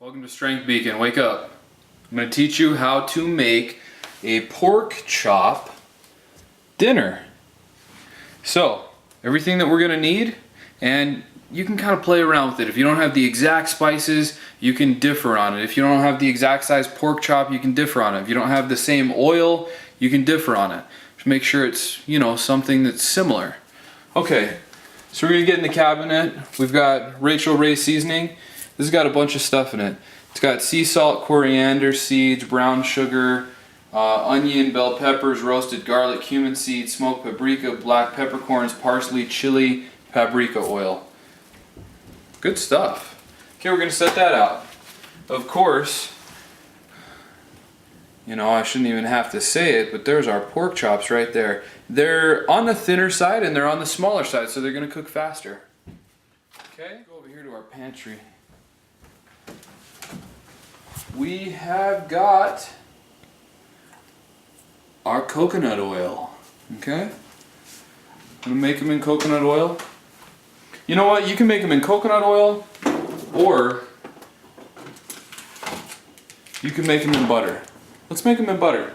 Welcome to Strength Beacon. Wake up. I'm going to teach you how to make a pork chop dinner. So, everything that we're going to need, and you can kind of play around with it. If you don't have the exact spices, you can differ on it. If you don't have the exact size pork chop, you can differ on it. If you don't have the same oil, you can differ on it. Just make sure it's, something that's similar. Okay, so we're going to get in the cabinet. We've got Rachel Ray seasoning. This has got a bunch of stuff in it. It's got sea salt, coriander seeds, brown sugar, onion, bell peppers, roasted garlic, cumin seeds, smoked paprika, black peppercorns, parsley, chili, paprika oil. Good stuff. Okay, we're going to set that out. Of course, I shouldn't even have to say it, but there's our pork chops right there. They're on the thinner side and they're on the smaller side, so they're going to cook faster. Okay, go over here to our pantry. We have got our coconut oil. Okay? I'm going to make them in coconut oil. You know what? You can make them in coconut oil, or you can make them in butter. Let's make them in butter.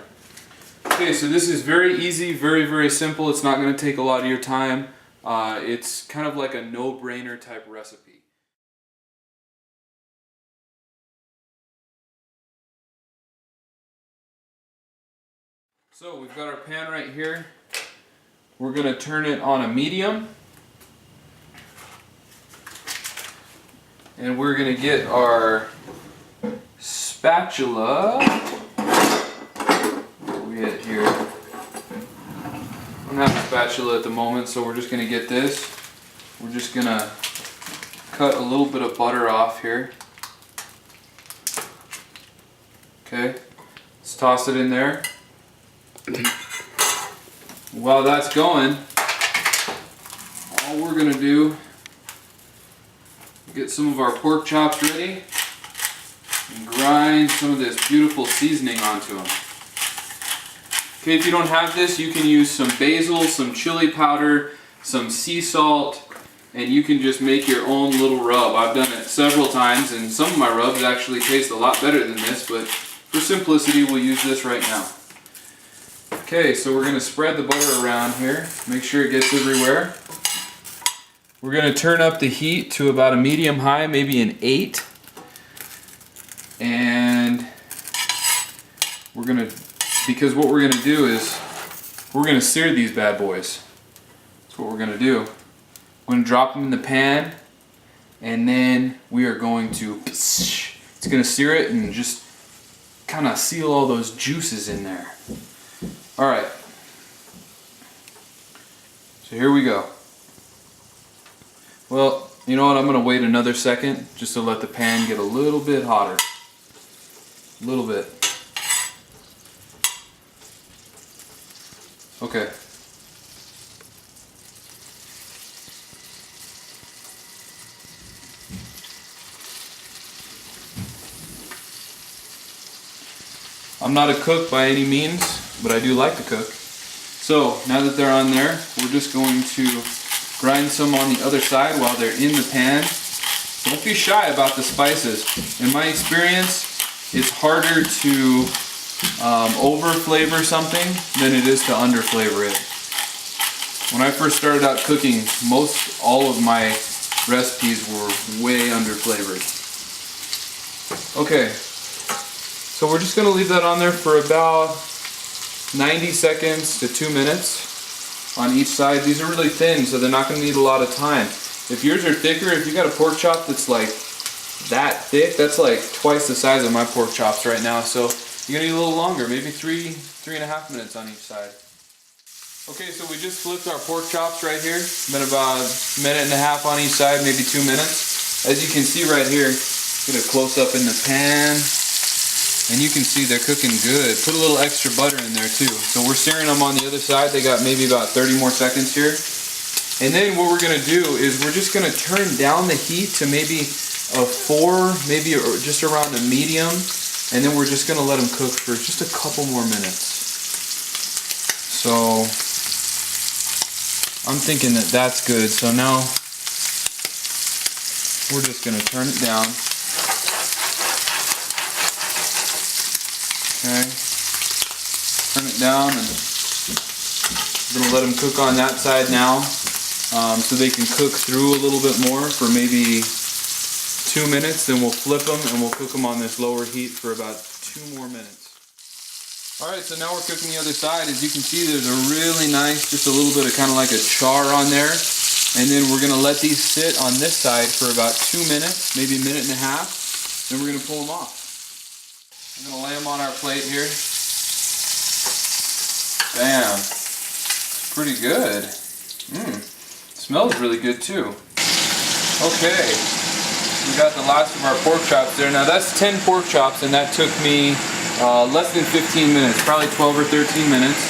Okay, so this is very easy, very, very simple. It's not going to take a lot of your time. It's kind of like a no-brainer type recipe. So we've got our pan right here. We're going to turn it on a medium. And we're going to get our spatula. What do we get here? I don't have a spatula at the moment, so we're just going to get this. We're just going to cut a little bit of butter off here. Okay, let's toss it in there. While that's going, all we're going to do is get some of our pork chops ready and grind some of this beautiful seasoning onto them. Okay, if you don't have this, you can use some basil, some chili powder, some sea salt, and you can just make your own little rub. I've done it several times, and some of my rubs actually taste a lot better than this, but for simplicity, we'll use this right now. Okay, so we're going to spread the butter around here, make sure it gets everywhere. We're going to turn up the heat to about a medium high, maybe an 8. And because what we're going to do is, we're going to sear these bad boys. That's what we're going to do. We're going to drop them in the pan, and then we are going to, it's going to sear it and just kind of seal all those juices in there. Alright, so here we go. Well, you know what, I'm going to wait another second just to let the pan get a little bit hotter. A little bit. Okay. I'm not a cook by any means, but I do like to cook. So now that they're on there, we're just going to grind some on the other side while they're in the pan. Don't be shy about the spices. In my experience, it's harder to over flavor something than it is to under flavor it. When I first started out cooking, all of my recipes were way under flavored. Okay, so we're just going to leave that on there for about 90 seconds to 2 minutes on each side. These are really thin, so they're not going to need a lot of time. If yours are thicker, if you got a pork chop that's like that thick, that's like twice the size of my pork chops right now, so you're going to need a little longer, maybe 3.5 minutes on each side. Okay, so we just flipped our pork chops right here. Been about a minute and a half on each side, maybe 2 minutes. As you can see right here, get a close up in the pan. And you can see they're cooking good. Put a little extra butter in there too. So we're searing them on the other side. They got maybe about 30 more seconds here. And then what we're going to do is we're just going to turn down the heat to maybe a 4, maybe just around a medium. And then we're just going to let them cook for just a couple more minutes. So I'm thinking that that's good. So now we're just going to turn it down. Okay. Turn it down, and I'm gonna let them cook on that side now, so they can cook through a little bit more for maybe 2 minutes. Then we'll flip them and we'll cook them on this lower heat for about 2 more minutes. Alright, so now we're cooking the other side. As you can see, there's a really nice, just a little bit of kind of like a char on there. And then we're going to let these sit on this side for about 2 minutes, maybe a minute and a half. Then we're going to pull them off. I'm going to lay them on our plate here. Bam. It's pretty good. Smells really good too. Okay. We got the last of our pork chops there. Now that's 10 pork chops, and that took me less than 15 minutes, probably 12 or 13 minutes.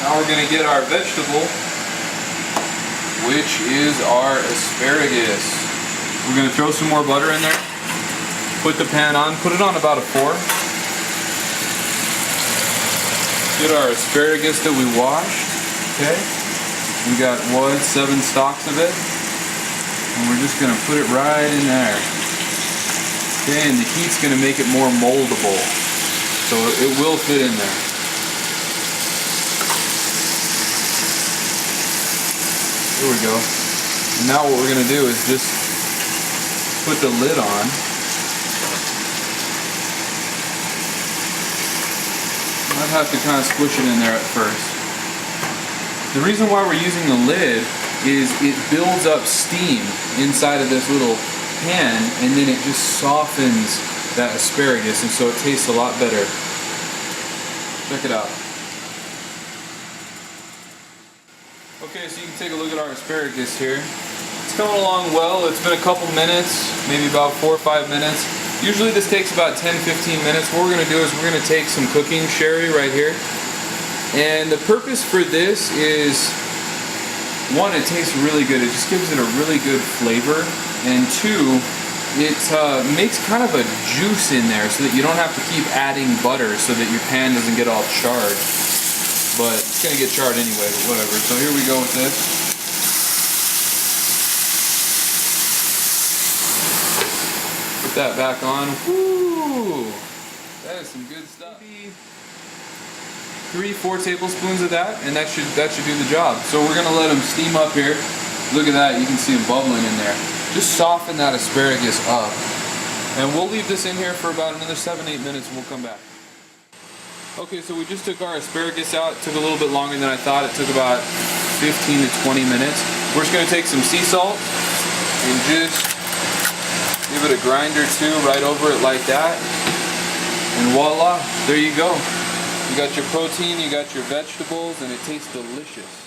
Now we're going to get our vegetable, which is our asparagus. We're going to throw some more butter in there, put the pan on, put it on about a 4. Get our asparagus that we washed, okay? We got 7 stalks of it, and we're just going to put it right in there. Okay, and the heat's going to make it more moldable, so it will fit in there. There we go. And now what we're going to do is just put the lid on. I'd have to kind of squish it in there at first. The reason why we're using the lid is it builds up steam inside of this little pan, and then it just softens that asparagus, and so it tastes a lot better. Check it out. Okay, so you can take a look at our asparagus here. It's coming along well. It's been a couple minutes, maybe about 4 or 5 minutes. Usually this takes about 10-15 minutes. What we're going to do is we're going to take some cooking sherry right here. And the purpose for this is, 1, it tastes really good. It just gives it a really good flavor. And 2, it makes kind of a juice in there so that you don't have to keep adding butter so that your pan doesn't get all charred. But it's going to get charred anyway, but whatever. So here we go with this. Put that back on. Woo! That is some good stuff. 3-4 tablespoons of that, and that should do the job. So we're going to let them steam up here. Look at that, you can see them bubbling in there. Just soften that asparagus up. And we'll leave this in here for about another 7-8 minutes and we'll come back. Okay, so we just took our asparagus out. It took a little bit longer than I thought. It took about 15 to 20 minutes. We're just going to take some sea salt and just give it a grind or 2 right over it like that. And voila, there you go. You got your protein, you got your vegetables, and it tastes delicious.